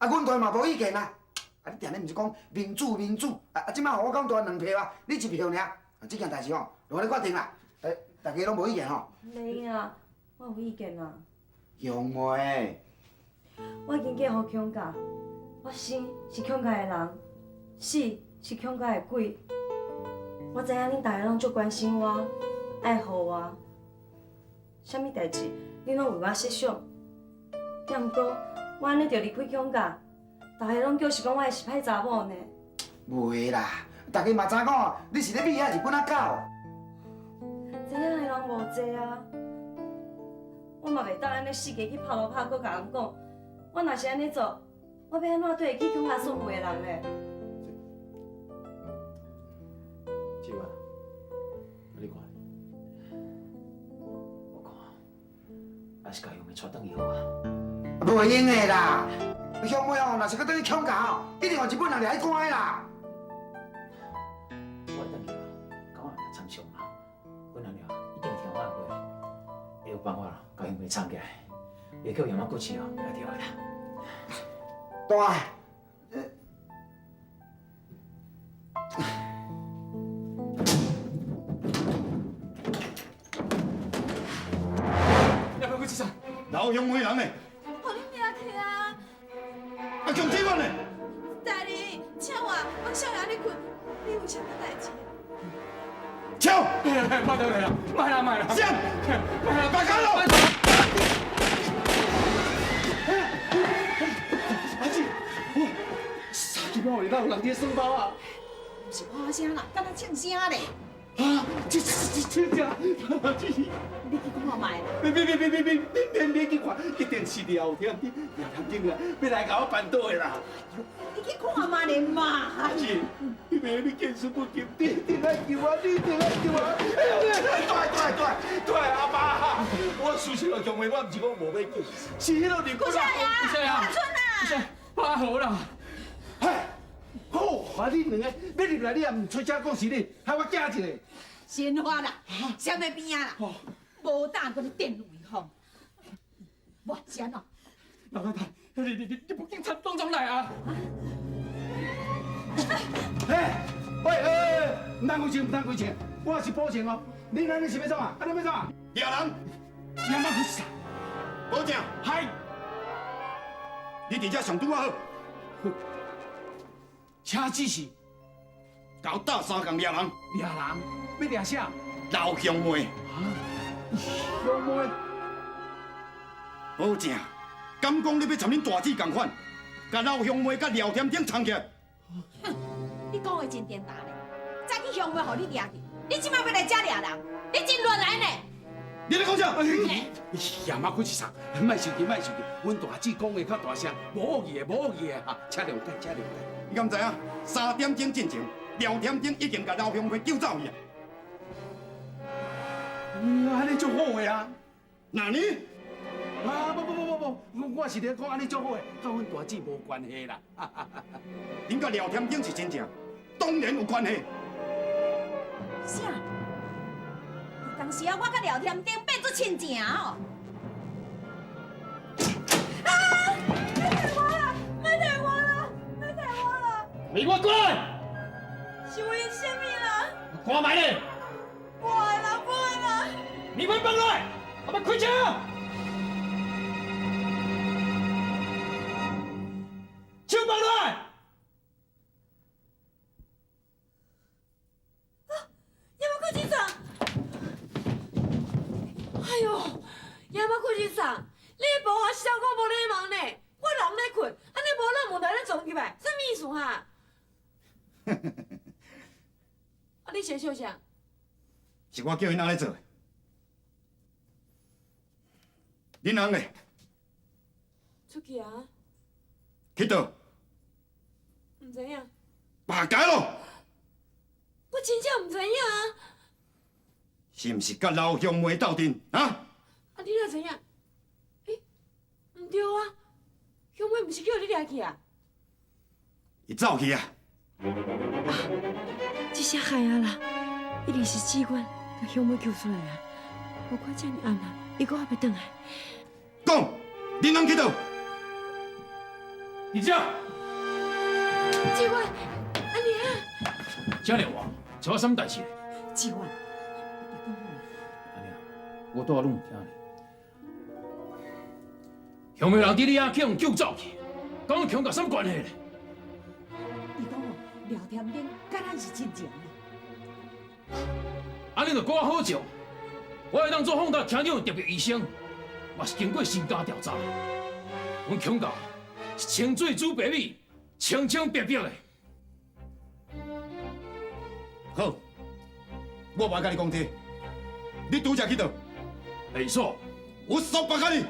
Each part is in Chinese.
阮大嘛无意见啊。啊，你定咧毋是讲民主民主，即摆互我讲大2票啊，你1票尔，即件代志吼，由你决定啦。大家拢无意见吼。没啊，我有意见啊。兄妹，我已经嫁予强家，我生是强家的人，死是强家的鬼。我知影恁大家拢足关心我，爱护我，啥物代志恁拢为我设想。也毋过我安尼就离开强家，大家拢叫是讲我是歹查某呢。袂啦，大家嘛知讲你是咧美遐日本仔狗。知影的人无济啊，我嘛袂当安尼四界去拍锣拍鼓甲人讲，我若是安尼做，我要安怎对得起强家所有的人咧？舅啊，你看，我看，还是甲兄妹带转去好啊。袂用的啦，兄妹哦，若是搁倒去强家哦，一定互日本人掠去关的啦。我会转去啊，甲我俩参详啦。阮阿娘一定会听我的话，会有办法啦，甲兄妹藏起来，袂叫杨妈过去哦，掠着的啦。大杨妈过去啥？老兄妹人呢？互你掠去啊！啊，强姐我呢？大人，请我，我少爷咧困，你有啥物代志？跳！莫得来啦，莫啦莫啦！上！莫啦，大家咯！阿姊，我三更半夜哪有人伫耍包啊？不是花声啦，敢若唱声咧。啊，这这，阿姊，你去看看卖啦。别去看，一定是聊天经啊，要来甲我扳倒的啦。你去看看卖咧嘛。阿姊，你见死不救，你一定要救我，你一定要救我！对，阿爸，我事实来讲话，我唔是讲无要救，是迄个日本人。顾少爷，阿春啊！爸好啦，嗨，好，啊你两个要入来，你也唔出声讲是你，害我惊一个。鲜花啦，啥物边啊啦？无胆搁你电雷吼！我是安怎？老太太，你不警察当中来啊！喂，唔通开枪，唔通开枪，我是保证哦。你安尼是要怎啊？安尼要怎啊？掠人，两万块啥？保证，嗨，你伫遮上拄啊好。请指示，搞大三共掠人，掠人要掠啥？老兄妹，兄妹，保证，敢讲你要参恁大姊共款，甲老兄妹甲廖天顶藏起来。哼，你讲话真简单咧，早去乡会互你掠去，你即摆要来遮掠人，你真乱来呢！你咧讲啥？亚妈开始啥？莫生气，莫生气，阮大姊讲话较大声，无恶意的，无恶意的哈，请谅解，请谅解。你敢知影？3点钟进前，廖天顶已经甲老兄妹救走去啊！安尼足好个啊！哪呢？啊不，我是咧讲安尼足好个，甲阮大姊无关系啦。恁甲廖天顶是真正，当然有关系。啥？当时啊，我甲廖天顶变做亲情哦。啊！别踩我了！别踩我了！别踩我了！离我过来！是为什么啦？看埋咧！不会啦，不会啦！你们放来，我们开枪！手放来！亚麻科警长，哎呦，亚麻科警长，你无我小可无礼貌呢，我人咧困，安尼无人门来咱撞入来，什么意思哈？啊，你先笑啥？是我叫因安尼做的。恁人咧？出去啊？去倒？唔知影。罢解咯！我真正唔知影啊！是毋是甲老兄妹斗阵啊？啊，你哪知影？诶，唔对啊，兄妹唔是叫你掠去啊？伊走去啊！这些害啊啦，一定是机关把兄妹救出来啊！无看这么暗啊，伊搁还袂转来。讲，恁人去倒？你这，志远，安尼啊，这样话，找我什么代志？志远，安尼啊，我多拢唔听你。乡下人伫你阿去用救走去，跟我强甲什么关系咧？你讲哦，聊天顶敢若是真情呢？安尼就搁我好笑。我会当做放大厅长的特别医生，嘛是经过身家调查。阮强家是清水煮白米，清清白白的。好，我无甲你讲这，你拄则去倒？没错，有说白甲你。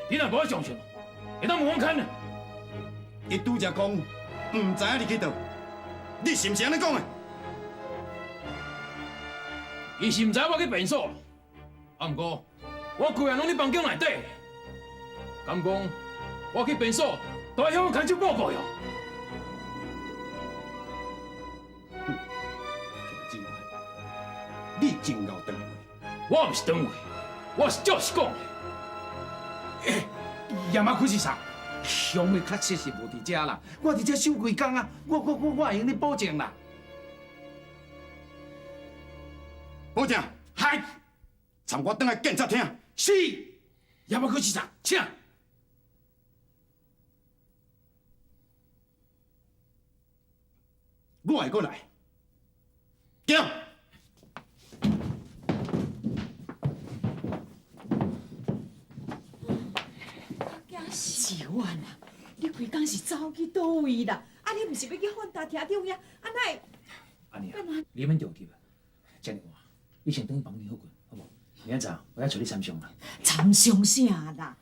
你若无爱相信，会当问我看呢。伊拄则讲，唔知影你去倒，你是毋是安尼讲的？伊是毋知我去便所，啊毋过我规日拢伫房间内底。敢讲我去便所，都要向我开手报告哟。志远，你真够长话。我毋是等话，我是照实讲的。亚马库是啥？乡下确实是无伫遮啦，我伫遮守几工啊，我会用你保证啦。保证，嗨，参我倒来检察厅。是，亚马库是啥？请。我会过来。行。志远啊，你规工是走去倒位啦？啊，你毋是要去换大厅长遐？啊，哪会？安尼啊，你免着急啊。这样话，你先等去房间好困，好无？明仔早我要找你参详啦。参详啥啦？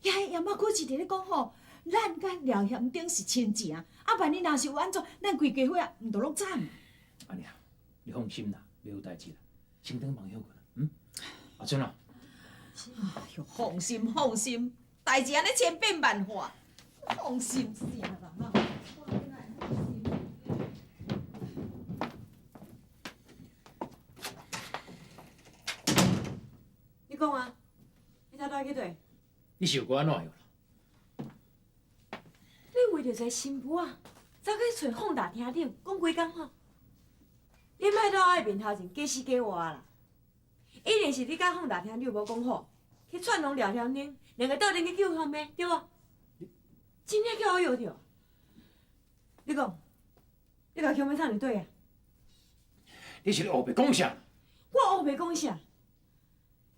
遐亚马哥是伫咧讲吼，咱甲廖县长是亲情，啊，万一若是有安怎，咱规家伙啊，毋着落惨。安尼啊，你放心啦，袂有代志啦。先等房间好困，阿春啊，哎呦，放心放心，代志安尼千变万化，放心啥啦？你讲啊，你头倒去对？你是有过安怎样啦？你为着一个新妇啊，走去找放大厅长，讲几工吼？你莫在我的面头前假死假活啦！一定是你甲放大厅长无讲好，去串拢廖天丁，两个斗阵去救乡的，对无？真正叫我摇着。你讲，你甲乡妹唱一对啊？你是咧胡白讲啥？我黑白讲啥？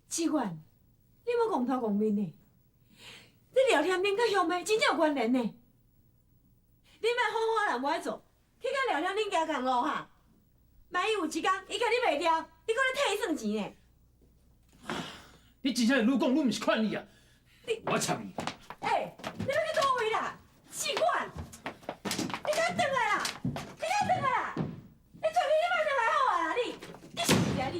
志远，你莫讲头讲面呢？你廖天丁甲乡妹真正有关联呢？你莫好好人无爱做，去甲廖天丁行共路哈？万一有一天伊甲你卖掉，你搁咧替伊算钱呢？你真正是愈讲愈毋是款你啊！我插你！你要去倒位啦？志远，你赶快转来啦！你赶快转来啦！你做咩？你莫转来好啊啦！你是谁啊你？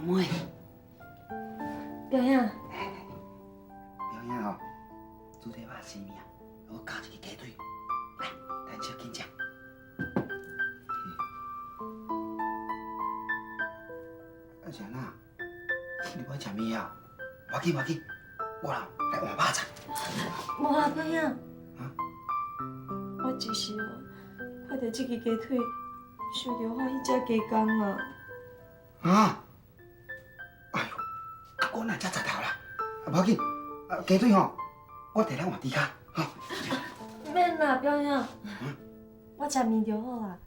妹，表兄，表兄吼，煮这肉丝面，我加一个鸡腿，来，咱小紧食。阿祥啊，你要吃面啊？无要紧，我啦来换肉菜。无啊，表兄，啊？我只是哦，看到这个鸡腿，想到我迄只鸡公啊。啊？哎呦，啊，我哪只十头啦？无要紧，鸡腿吼，我摕来换猪脚，吼。免啦，表兄，我吃面就好啦。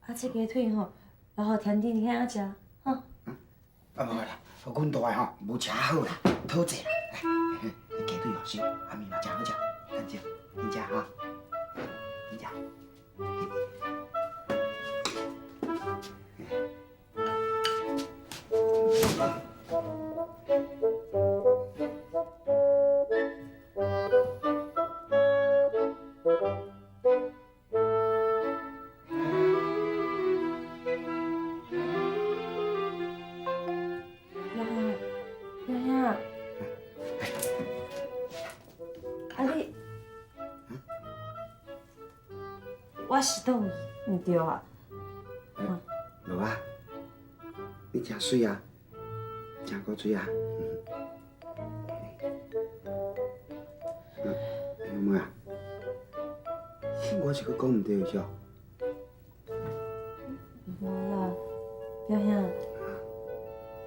啊，这鸡腿吼，留互田弟兄仔食，吼。啊，无啦，阮大个吼无吃好啦，讨济啦。来，鸡腿吼熟，啊面嘛真好食，咱食，你食哈，你食。我是倒毋对啊。无啊，你真水啊，真古水啊。兄妹啊，我是佮讲毋对是哦。无啦，表兄，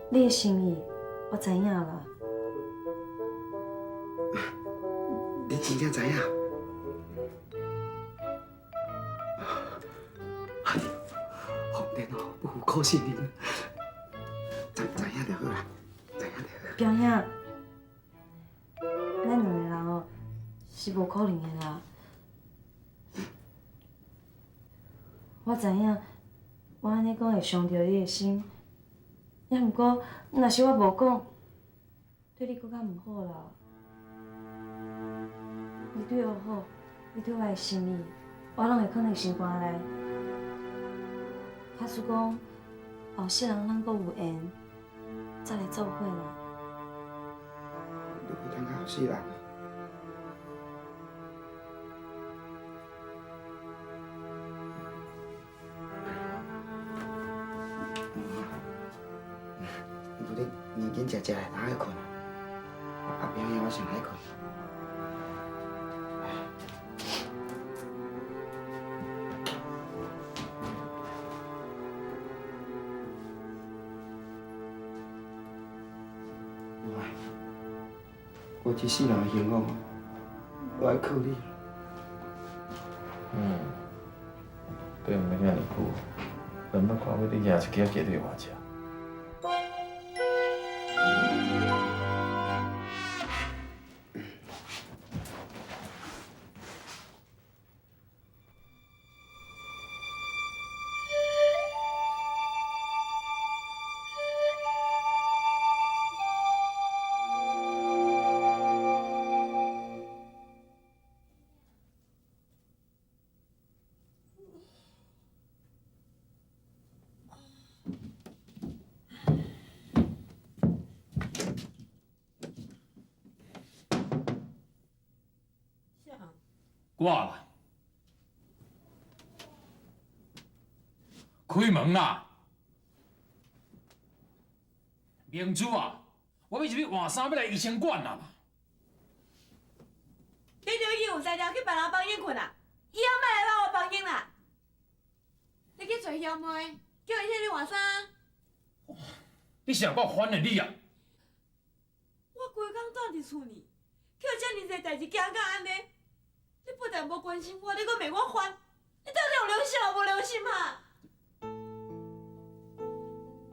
你的心意我知影啦。你真正知影？哎呦，皇天哦，不负苦心人，知影就好啦，知影就好。表兄，咱两个人哦是无可能的啦。我知影，我安尼讲会伤着你的心，也毋过，若是我无讲，对你更较毋好啦。你对我好，你对我的心意，我拢会放在心肝内。假使讲后世人咱阁有缘，再来做伙啦。你不当后世人。不然年紧食来，哪会困啊？表兄，我先来困。我这世人的幸福，都爱靠你。对毋免遐尔久，人要看要你赢一支鸡腿偌食。我啦，开门啦！明珠啊，我要入去换衫，要来医生馆啦！你就已经有才调去别人房间困啊，以后莫来到我房间啦。你去找兄妹，叫伊替你换衫。你是若搁烦的你啊？我规工蹛伫厝里，叫遮尔济代志行到安尼。你不但无关心我，你阁骂我烦，你到底有良心无无良心啊？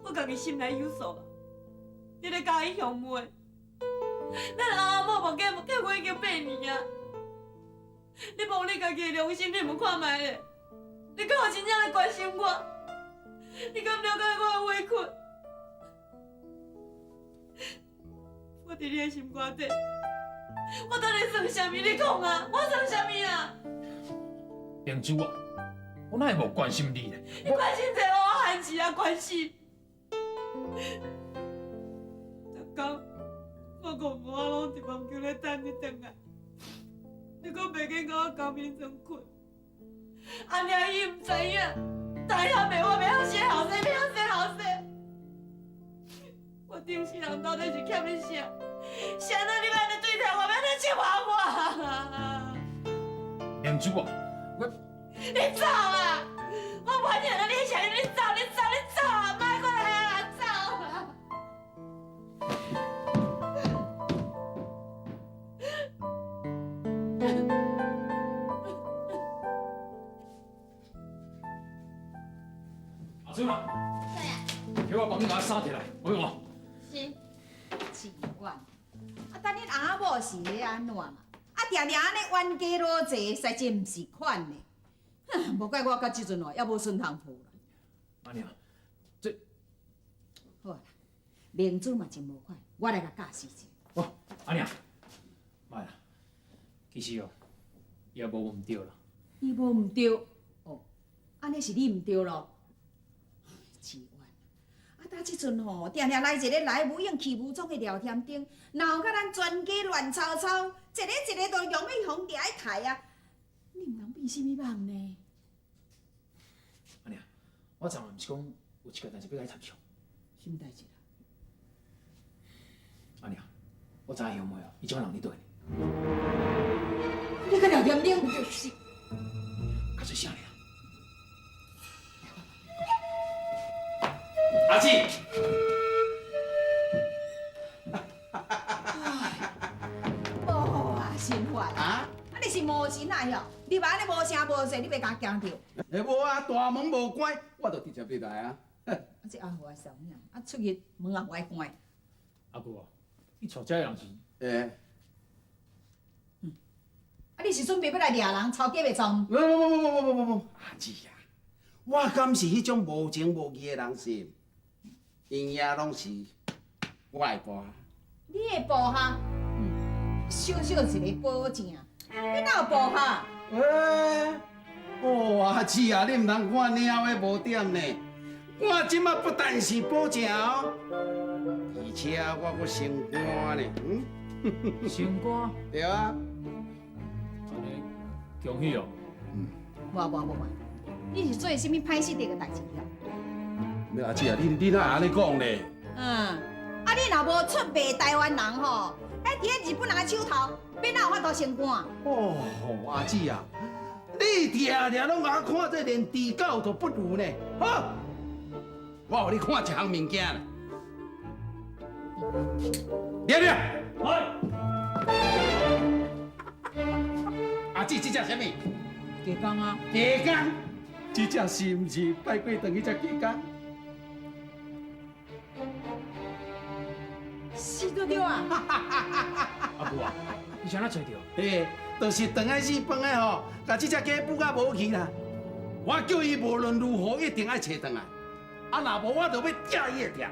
我家己心内有数啦。你咧教伊兄妹，咱阿某目结婚已经8年啊！你无你家己的良心，你唔看卖咧？你敢有真正来关心我？你敢了解我的委屈？我伫你的心肝底。我到底算啥物？你讲啊！我算啥物啊？明珠啊，我哪会无关心你呢？你关心这我汉子啊！关心。逐工我公公我拢伫房间咧等你回来，你阁袂紧甲我交眠床困，安尼伊唔知影，大遐骂我袂晓生后生，袂晓生后生。我顶世人到底是欠你啥？啥人你要安尼对待我，要安尼笑话我？明珠啊，你走啊！我完全让你想你走，你走，你走啊！别过来啊！走啊！阿孙啊，叫我房间把衫摕来，我用哦。是，奇怪，等恁阿某是咧安怎嘛？定定安尼冤家路济，实际毋是款呢。无怪我到即阵哦，还无顺通铺啦。阿娘，这好啦，明珠嘛真无款，我来甲教示者。哦，阿娘，莫啦，其实哦，也无毋对啦。伊无毋对，哦，安尼是你毋对咯。奇怪，到即阵吼，定定来一个来无影去无踪的聊天顶，闹甲咱全家乱吵吵，一个一个都容易红伫爱抬啊！你毋通变啥物梦呢？我昨晚毋是讲有一件代志要甲你谈上。什么代志啦？阿娘，我知影兄妹哦，伊种人伫倒呢？你个聊天顶就是，较做啥尔？阿姊，哦啊，心烦啊！啊，你是无神啊哟！你把安尼无声无势，你袂甲惊着？无啊，大门无关，我就直接入来啊。啊，这阿虎啊，啥物啊？啊，出去门也歪关。阿姑啊，你娶这人是？啊，你是准备要来掠人，抄假袂抄？不，阿姊啊，我敢是迄种无情无义的人士，因遐拢是我的部下。你的部下，小小一个保证，你哪有部下？阿姊啊，你唔通看鸟的无点呢。我即马不但是保证哦，而且我阁升官呢。升官？对啊。安尼，恭喜哦。无，你是做啥物歹势的个代志呀？阿姊啊，你哪会安尼讲呢？啊，你若无出卖台湾人吼，伫咧日本人的手头，要哪有法度升官？阿姊啊，你常常拢甲我看这连猪狗都不如呢。好，我互你看一项物件啦。亮，阿姊，这只什么？鸡公啊！鸡公，这只是毋是拜过堂迄只鸡公？是对啊！阿姑啊，你谁哪找着？就是肠爱死饭的吼，甲这只鸡补甲无去啦。我叫伊无论如何一定要找回来，啊，若无我就要抓伊的条。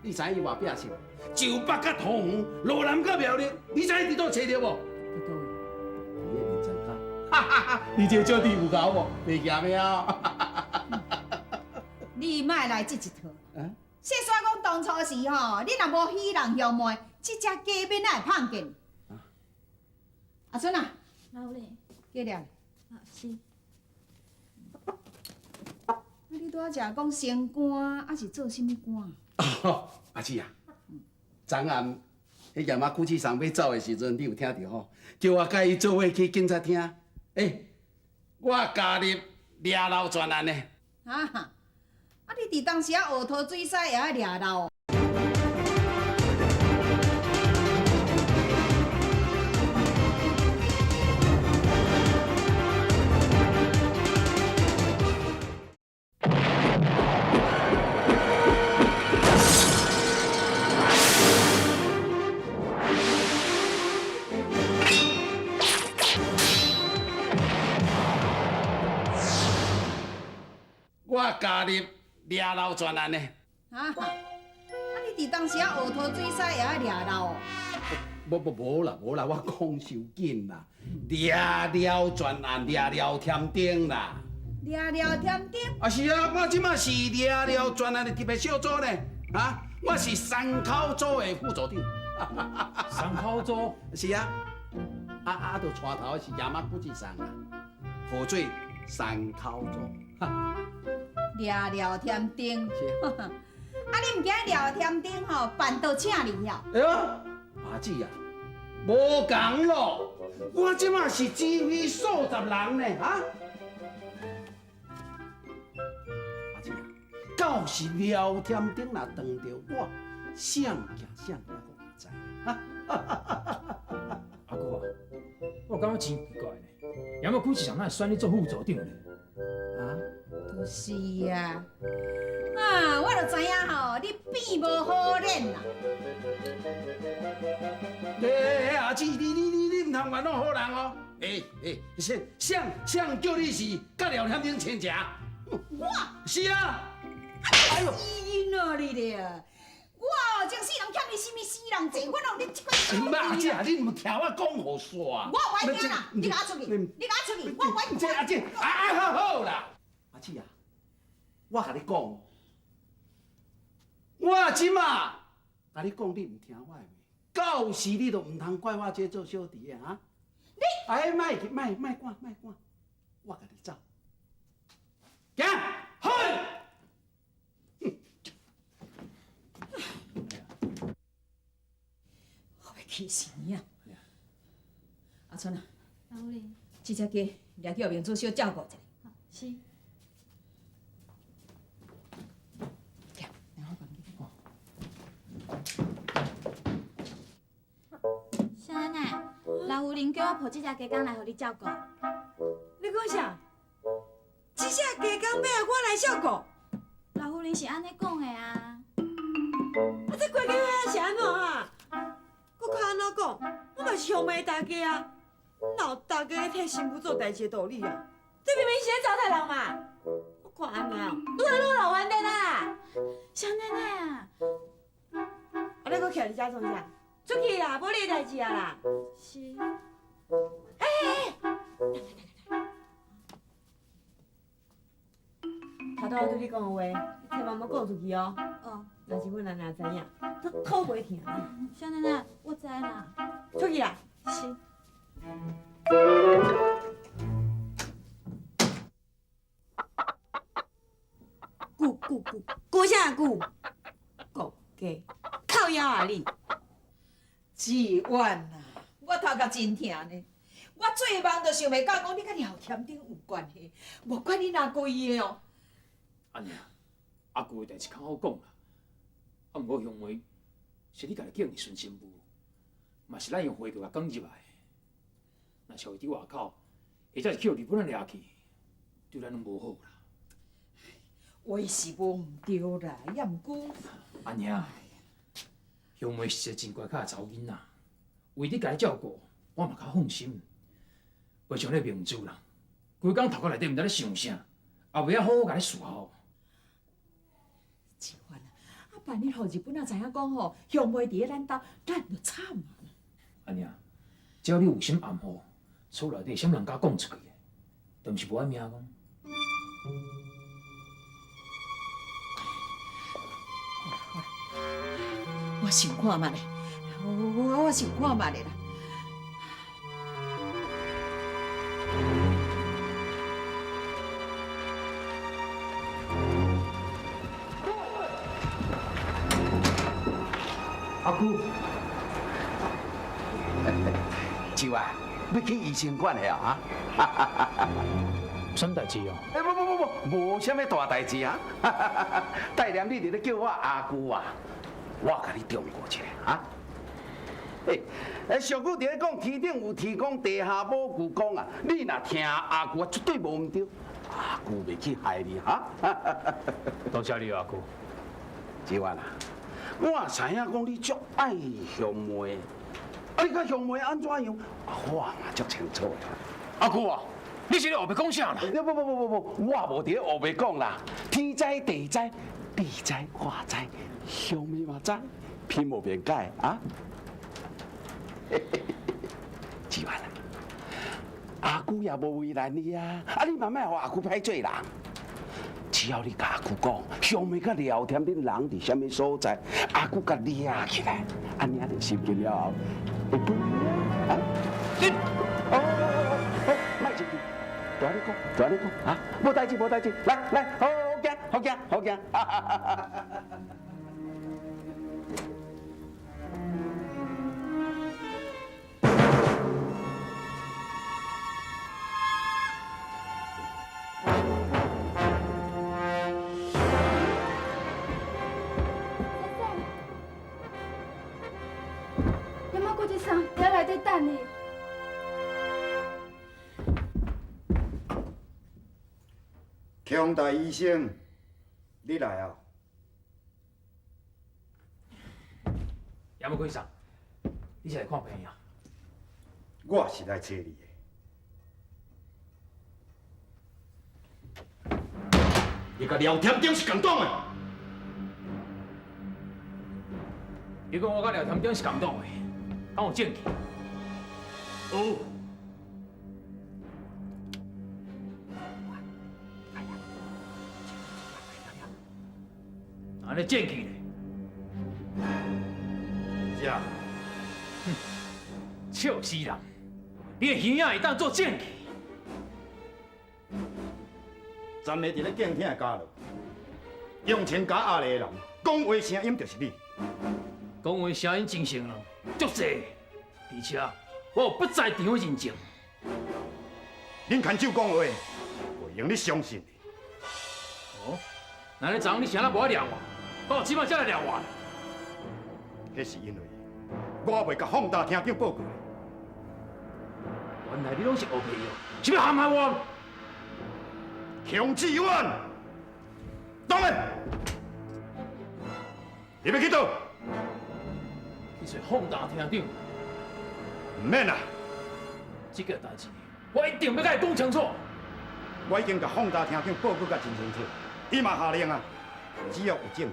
你知伊外壁是就北甲桃园，罗南甲苗栗，你知伊伫倒找着无？你的面前卡，你这招弟有搞无？袂嫌的啊！你莫来这一套。说煞讲当初时吼，你若无喜人兄妹，这只鸡面哪会胖见？阿春啊，老嘞，过来。啊是。你拄仔食讲升官，还是做什么官？阿姊啊，昨暗迄夜马古市上要走的时阵，你有听到吼？叫我甲伊做伙去警察厅。我加入掠漏专案呢。啊，你伫当时啊，乌头水洗也爱掠漏。我加入掠漏专案呢。啊，你伫当时啊，乌头水洗也爱掠漏。无啦，我讲收紧啦，掠漏专案，掠漏添丁啦。掠漏添丁？啊是啊，我即马是掠漏专案的特别小组呢。我是山口组的副组长。山口组？是啊。就带头的是亚马古市上啊，号做山口组。掠漏添丁。是。啊，你毋惊掠漏添丁吼，办到请你呀？哎呦，阿姊啊，无共咯，我即马是指挥数十人呢，阿姊啊，到时廖添丁若撞着我，想惊我唔知。阿姑啊，我感觉真奇怪呢，也冇古市上哪会选你做副组长呢？就是啊，我就知影吼，你变无好脸啦。阿姊，你唔通冤枉好人哦。谁叫你是甲廖添丁亲情？我是啊。哎呦，死哪里咧？我前世人欠你什么死人债，我哪有你这款唔阿姊啊，你唔听我讲好煞。我歪听啦，你甲我出去，你甲我出去，我歪听。阿姊，好啦，阿姊啊，我甲你讲，我即马甲你讲，你唔听我的话，到时你就唔通怪我这做小弟的哈。你莫赶，我甲你走，行，去。气死啊！阿春啊，老夫人，这只鸡掠去后面做小照顾一下。是。来，来我帮你。小奶奶，老夫人叫我抱这只鸡公来互你照顾。你讲啥？这只鸡公要我来照顾？老夫人是安尼讲的啊。啊，这规家伙是安怎啊？我看安怎讲，我嘛是乡妹大家啊，哪有大家咧替新妇做代志的道理啊？这明明是咧糟蹋人嘛！我看安尼哦，愈来愈老烦的啦。小奶奶啊，啊，你搁徛伫遮创啥？出去啦，无你的代志啊啦。是。头拄我对你讲的话，你千万莫讲出去哦。哦，若是阮阿知影，都吐袂疼啦。小奶奶，我知啦。出去啦。是。咕啥咕？顾家靠腰啊你！志远啊，我头壳真疼呢。我做梦都想袂到讲你甲廖添丁有关系，莫怪你哪故意的哦。安尼啊，阿舅的代志较好讲啦。啊，毋过兄妹是你家己敬的孙新妇，嘛是咱用花轿甲讲入来。若是互伊伫外口，或者是去互日本人掠去，对咱拢无好啦。话是无毋对啦，也毋过。安尼啊，兄妹是一个真乖巧的查某囡仔，为你家照顾，我嘛较放心。袂像你明珠啦，规工头壳内底毋知咧想啥，也袂晓好好甲你伺候。志远啊，啊万一互日本仔知影讲吼，兄妹伫咧咱兜，咱就惨啊！安尼啊，只要你有心暗号，厝内底啥人敢讲出去的，都毋是无爱命讲。我想看觅咧，我想看觅咧啦。阿姑，志远，要去医生馆的啊？什么代志哦？不，无啥物大代志啊！戴念你伫咧叫我阿姑啊，我甲你中过一下啊！上句伫咧讲天顶有天公，地下无牛公啊！你若听阿姑，绝对无毋对，阿姑袂去害你哈！多谢你阿姑。志远啊，我知影讲你足爱兄妹，啊，你甲兄妹安怎样？我嘛足清楚的。阿姑啊，你是咧后壁讲啥啦？不，我无伫咧后壁讲啦。天知地知，你知我知，兄妹嘛知，偏无辩解啊！志远啊，阿姑也无为难你啊，啊，你慢慢互阿姑歹做人。只要你甲阿姑讲，兄妹甲聊天恁人伫什么所在，阿姑甲掠起来，安尼就心情了后，会不啊？你莫生气，大你讲啊，无代志，来，好惊。在内底等你。强大医生，你来啊！杨木先生，你是来看病啊？我是来找你的。你甲廖添丁是共党的？你讲我甲廖添丁是共党的，敢有证据？有。安尼证据呢？是啊。哼，笑死人！你的耳仔会当做证据？昨日伫咧警厅家落，用钱假压的人，讲话声音就是你。讲话声音真像人，足济。而且我有不在场的认证。恁牵手讲话，袂用你相信。哦，那你昨昏你啥人无爱掠我，到即摆才来掠我？迄是因为我未甲放大厅长报告。原来你拢是乌皮哦，是要陷害我？强志远，当然，你要去倒？去找放大厅长。唔免啦，这个代志我一定要甲伊讲清楚。我已经甲放大厅长报告甲真清楚，伊嘛下令啊，只要有证，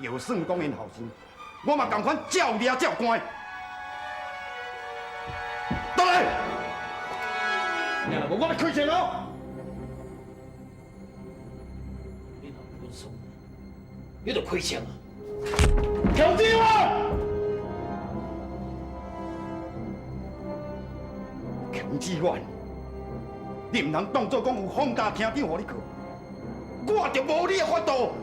就算讲因后生，我嘛共款照抓照关。倒来，我来开枪哦！你若不爽，你就开枪啊！强志远！强志远，你唔通当作讲有放大厅长互你去，我就无你的法度。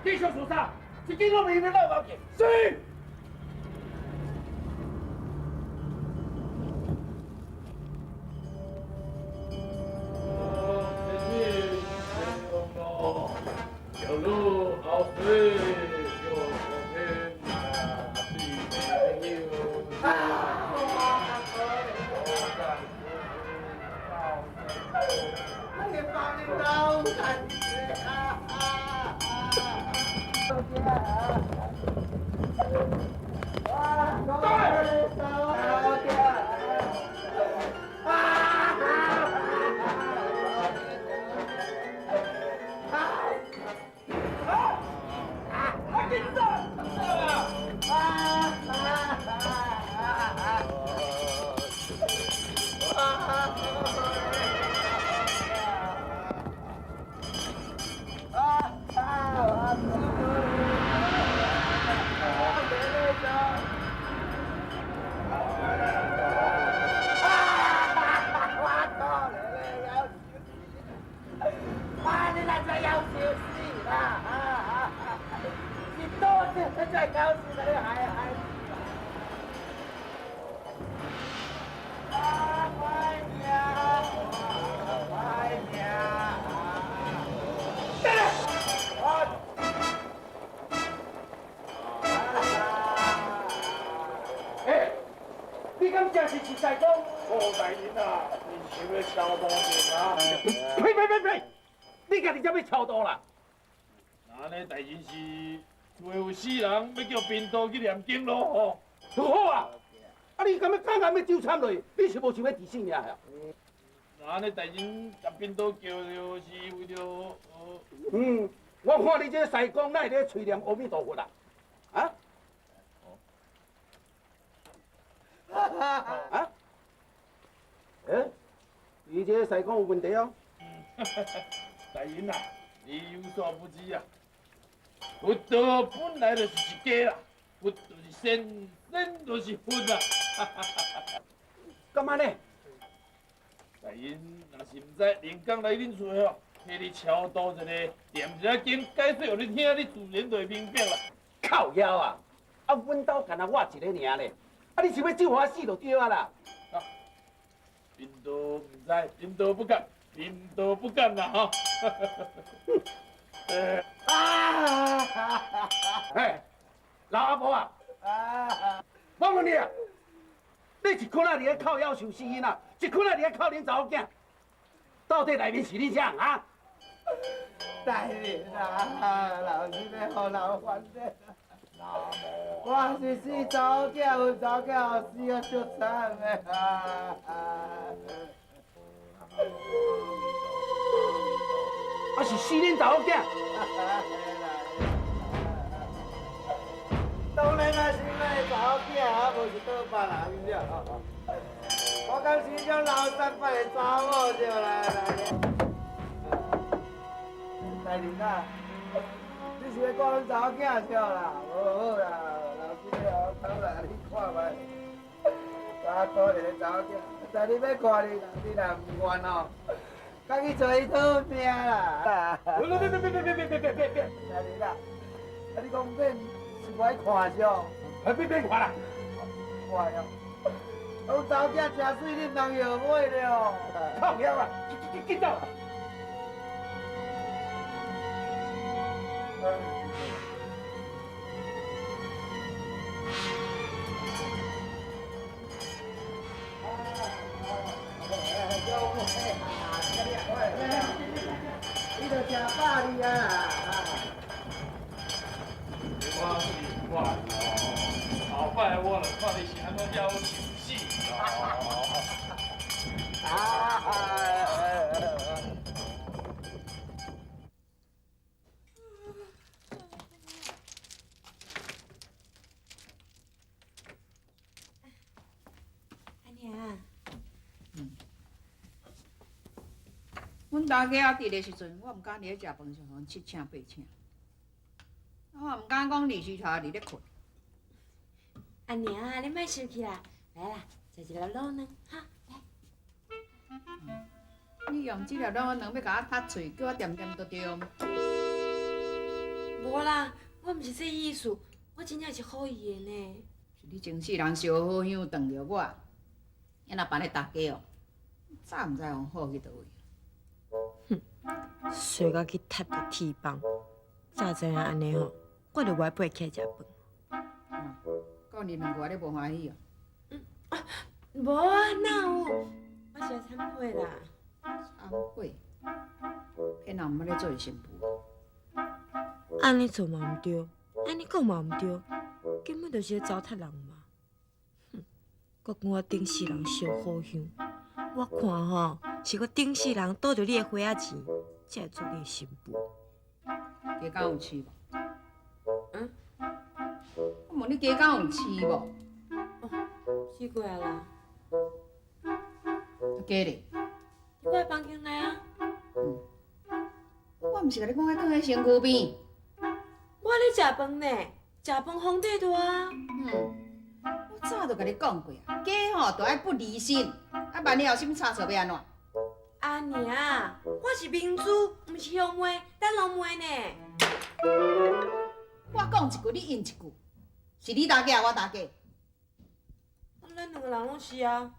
继续搜查，一件都未能漏报警。是。小路好水，有昨天那是朋友。你敢真是实在讲？我大人啊，你想要超度者啊？呸！你家己才要超度啦？那呢，大人是厝有死人，要叫兵道去念经咯吼。好啊！啊，你敢要敢要纠缠落？你是无想要治性命呀？那呢，大人甲兵道叫就是为了我看你这西公哪会咧吹念阿弥陀佛啦？啊？啊？你这西公有问题哦。大人啊，你有所不知啊，佛道本来就是一家啦，佛就是仙，仙就是佛啦。干嘛呢？大人若是唔知，连工来恁厝吼，替你超度一下，念一下经，解说互你听，你自然就会明白啦。靠腰啊！啊，阮兜干那我一个尔咧，啊，你想要救我死就对啊啦。兵道唔知，兵道不敢，兵道不敢啦吼。哎，老阿婆啊！我问你啊，你一捆仔伫咧靠腰受死因啊，一捆仔伫咧靠恁查某囝，到底内面是你啥啊？大人啊，老师要互老反正。我是死查某囝，有查某囝死啊，足惨的啊！啊是死恁查某囝？当然啊是咱查某囝，啊无是倒别人了。我讲是种老三辈的查某就来。大林啊，你是要讲阮查某囝笑啦？无好啦，老师了，偷来你看卖。我可怜的查某囝，但你要看你，你若唔愿哦，赶去找伊讨命啦！别！大林啊，啊你讲免是我爱看上，别看啦，看哟。我查某囝真水，你唔通摇尾了。靠了啊！紧走！你著吃饱哩啊！我习惯咯，后摆我著看你是安怎要求死咯。阿娘，阮大家伫的时阵，我毋敢伫咧食饭时互阮七请八请，我毋敢讲二时头伫咧困。阿娘，你莫生气啦，来啦，食一粒卤卵，哈，来。你用这粒卤卵要甲我拍喙，叫我点点都对。无啦，我毋是这意思，我真正是好意的呢。是你前世人烧好香当着我，因若办咧大家哦，早毋知往好去倒位。睡到去踢着铁棒，早知影安尼吼，我著袂爬起来食饭。讲你两个你无欢喜哦？无啊，哪有？我是来忏悔啦。忏悔？骗人毋要咧做新妇。安尼做嘛毋对，安尼讲嘛毋对，根本就是咧糟蹋人嘛。我讲我顶世人烧好香，我看吼是我顶世人倒着你的花仔钱，才会做你的新妇。加工有饲无？我问你加工有饲无？试过啊啦。加咧？你我的房间内啊。我毋是甲你讲爱放喺身躯边。我咧食饭呢，食饭皇帝大啊。我早就甲你讲过啊，家吼着爱不离心，啊万一后什差错要安怎？阿娘，我是民主，毋是乡妹，等龙妹呢。我讲一句，你应一句，是你打假，我打假。咱两个人拢是啊。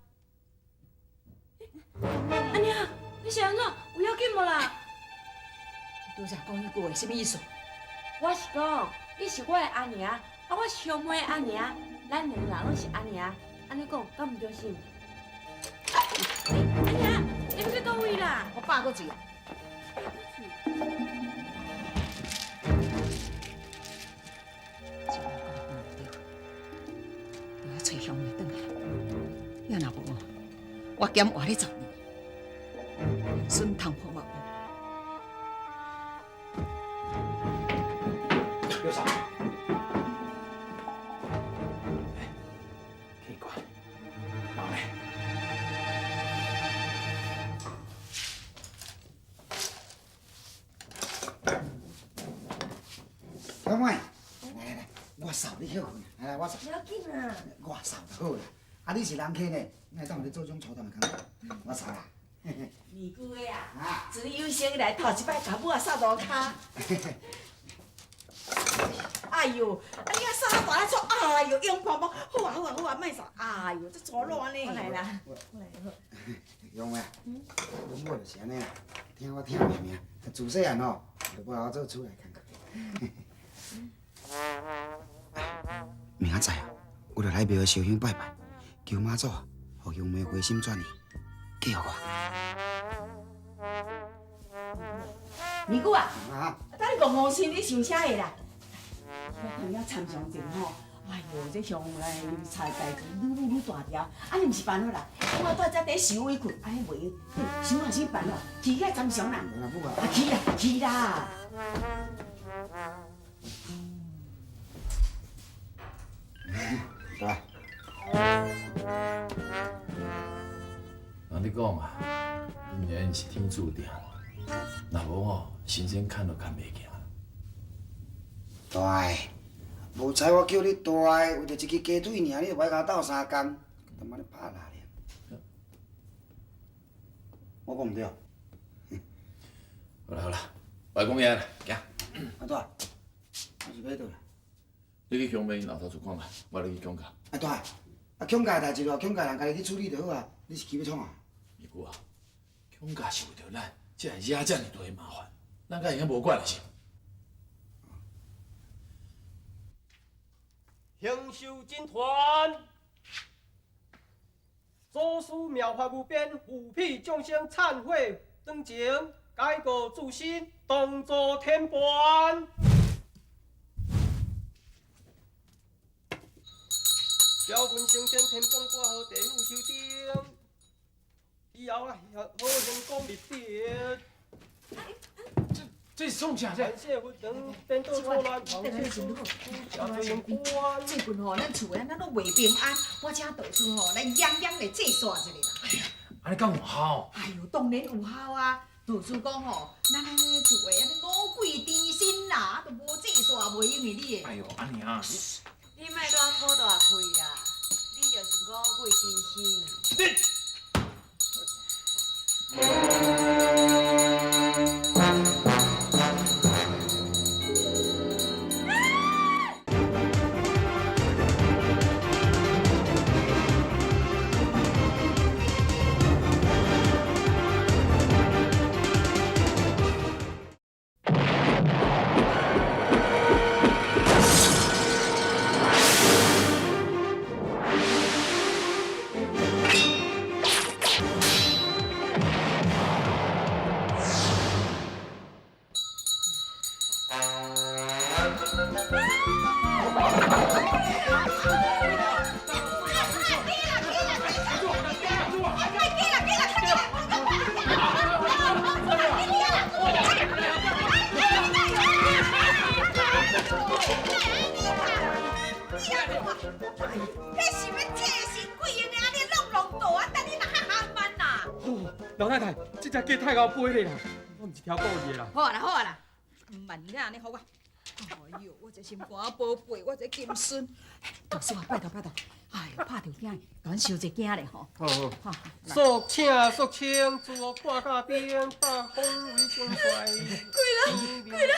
阿娘，你是安怎？有要紧无啦？拄则讲迄句话，什么意思？我是讲，你是我的阿娘，啊我是乡妹的阿娘，咱两个人拢是阿娘，安尼讲敢毋对心？阿娘，你要去倒位啦？我爸个嘴。这我讲唔对，我要找乡妹转来。要若无，我减活你10年，孙通破嘛无。有啥？奇怪，妈嘞！小妹，来，我扫你休困，来，我扫。不要紧啊。我扫就好啦。啊，你是人客呢，哪会当互你做种粗淡的工作？我扫啦。尼姑的啊，自你有生以来头一摆甲母啊扫路骹。哎呦，啊你啊扫大来错，哎呦用泡泡，好啊，莫扫，哎呦这错乱呢。我来啦，我来好。杨妹，阮某就是安尼啦，听我听命，自细汉吼就无好做厝内工课。明仔载啊，我着来庙烧香拜拜，求妈祖，互杨妹回心转意，记互我。尼姑啊，啊，等你讲5星，你想啥个啦？我朋友参详前吼，哎呦，这乡内菜代志愈大条，安尼毋是办好啦。我在这底想委屈，安尼袂，想也想办咯，去个参详啦。去啦。对吧？人你讲嘛，姻缘是天注定，若无吼，神仙看都看袂见。大个，无采我叫你大个，为着一支鸡腿尔，你就歹甲我斗3工，他妈你拍哪哩？我讲毋对。好啦好啦，我讲嘢啦，行。阿大，我是要倒啦。你去乡边后头厝看觅，我来去乡下。阿大，啊乡下代志咯，乡下人家己去处理就好啊。你是急要创啊？二姑啊，乡下是为着咱，才会惹遮尔大的麻烦，咱敢会晓无管的是？行修金团，祖师妙法无边，虎屁众生忏悔当前，改过自新，当作天官。标本升天，天崩挂好地府收定，以后啊，好成功立定。这是创啥这？感谢佛等变到错乱，黄天书，小罪人官。最近吼，咱厝诶咱拢袂平安，我请道士吼来严严来制煞一下啦。安尼敢有效？哎呦，当然有效啊！道士讲吼，咱安尼厝诶五鬼颠身啦，都无制煞袂用的你。哎呦，安尼啊！你莫乱讨大开啦，你就是五鬼真心。老太太，这只鸡太高飞咧啦，我毋是挑故意的啦。好啦好啦，唔慢你安尼好我。哎呦，我这心肝宝贝，我这金孙，道士啊，拜托拜托，哎呦，拍着惊，甲阮收一惊咧吼。好好。肃请肃请，自我挂甲边，大风为将帅。贵了，奇怪，贵了。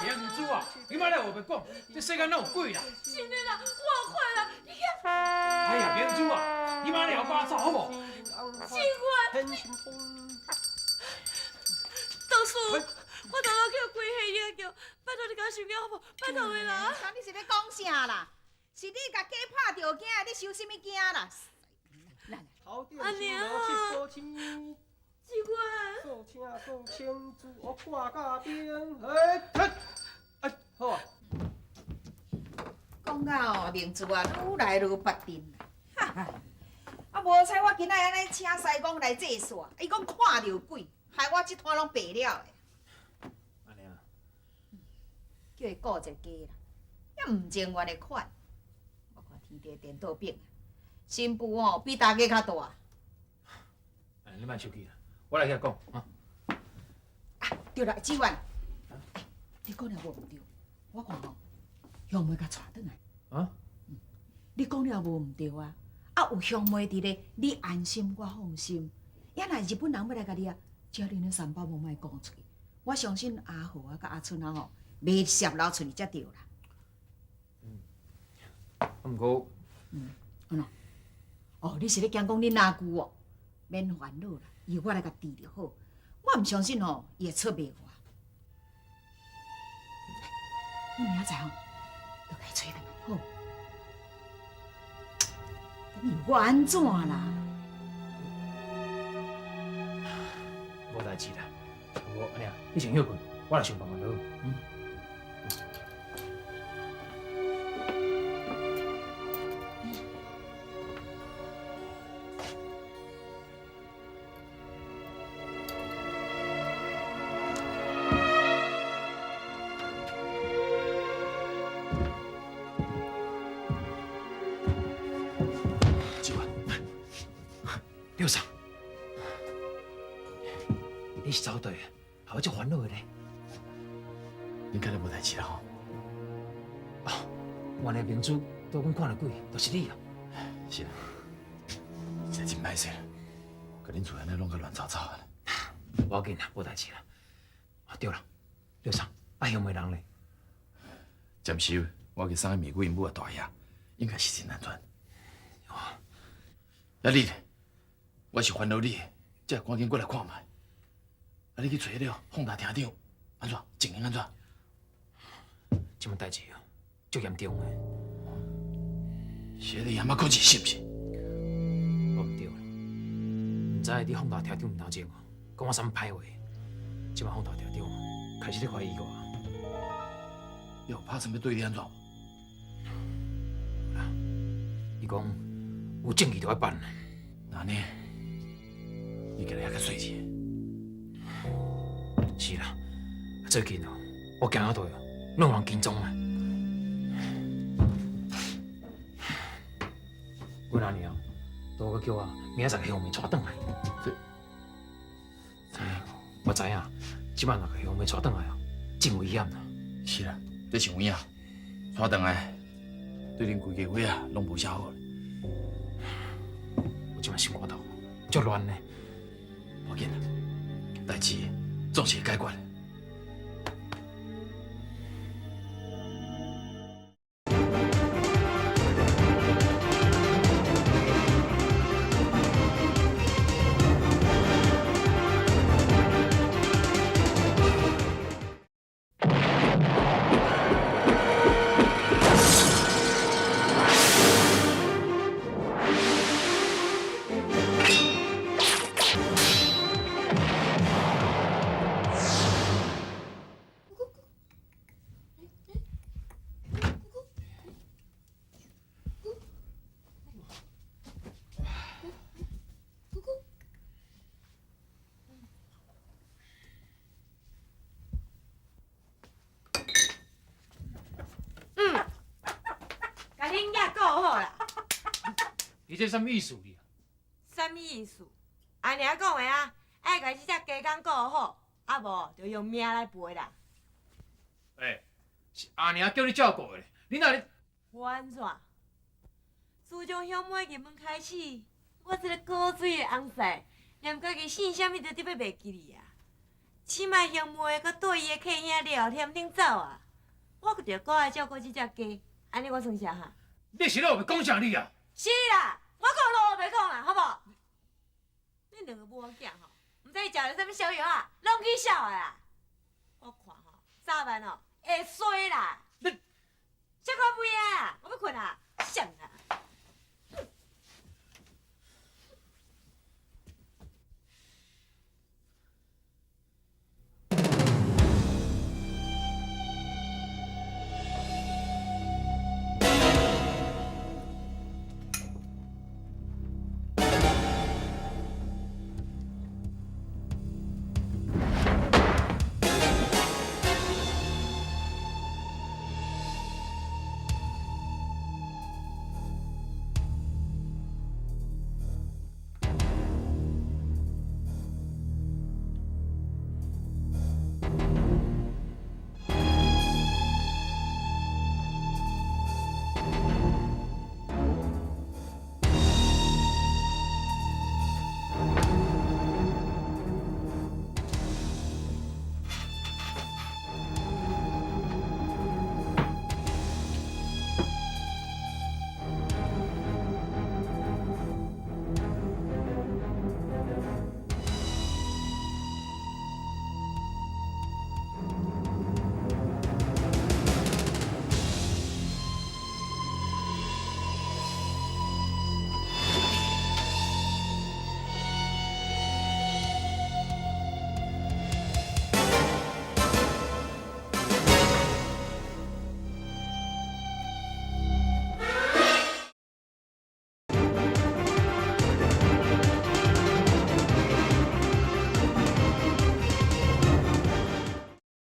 明珠啊，你莫来胡白讲，这世间哪有鬼啦？真的啦，我快了，你看。哎呀，明珠啊，你莫来胡巴走好无？奇怪。道士，我头路叫鬼下野叫，拜托你甲我收惊好无？拜托的啦。你是咧讲啥啦？是你甲鸡拍着惊，你收什么惊啦？安尼啊。奇怪。肃请，自我挂甲边，哎，好啊。讲到哦，明珠啊，愈来愈发沉啦。啊，无采我今仔安尼请西公来制煞，伊讲看着鬼，害我这摊拢白了的。安尼啊？叫伊顾一下家啦，也毋情愿的款。我看天地颠倒变，新妇哦比大家较大。哎，你莫生气啦，我来甲讲啊。啊，对啦，志远，你讲了无毋对，我看吼，香妹甲带转来。啊？你讲了无毋对啊？啊，有香妹伫咧，你安心，我放心。也若日本人要来甲你啊，只要恁那三宝无莫讲出去，我相信阿豪啊、甲阿春啊吼，袂泄露出去才对啦。毋过，安怎？哦，你是咧惊讲恁阿舅哦，免烦恼啦，由我来甲治就好。我毋相信吼，伊会出卖我。你明仔载吼，就该找人好。你我安怎啦？无代志啦。无安尼啊，你先休困，我来想办法落。你是走对啊，害我足烦恼的咧。恁今日无代志啦吼？原来明珠都讲看到鬼，就是你啊！是啊，实在真歹势，甲恁厝安尼弄甲乱糟糟的。无要紧啦，无代志啦。对了，刘桑，香梅人咧？暂时我去送去美国因母的大爷，应该是真安全。啊，你咧？我是烦恼你，才会赶紧过来看卖。你去找迄个放大厅长，安怎？情形安怎？这么代志啊，足严重的。是迄个亚马可是是不是？我唔对啦，唔知你放大厅长唔头前哦，讲我啥物歹话。即摆放大厅长开始咧怀疑我。你有拍算要对你安怎？伊讲有证据就要办。那呢？你今日还较细致。是啦，最近哦，我行到倒哦，拢有人跟踪啊。阮阿娘都搁叫我明仔载向妹带转来。我知影，即摆若个向妹带转来哦，真危险啦。是啦，这是有影，带转来对恁规家伙啊，拢无啥好。我即摆心肝头足乱呢。无紧啦，代志总是会解决的。甲恁囝顾好啦。你这什么意思哩？啥物意思？安尼讲的啊，爱甲即只鸡公顾好，啊无就用命来赔啦。是阿娘叫你照顾的，你哪里？我安怎？自从乡妹入门开始，我这个古水的翁婿，连家己姓啥物都得要袂记哩啊！起码乡妹搁对伊的客兄聊天顶走啊，我搁着搁来照顾即只鸡，安尼我算啥哈？你是咧有讲啥你啊？是啦，我讲路袂讲啦，好无？恁两个母仔囝吼，毋知食着啥物小药啊，拢去笑的啦！我看吼，早晚哦会衰啦！你，小可妹啊，我要困啊，想啊！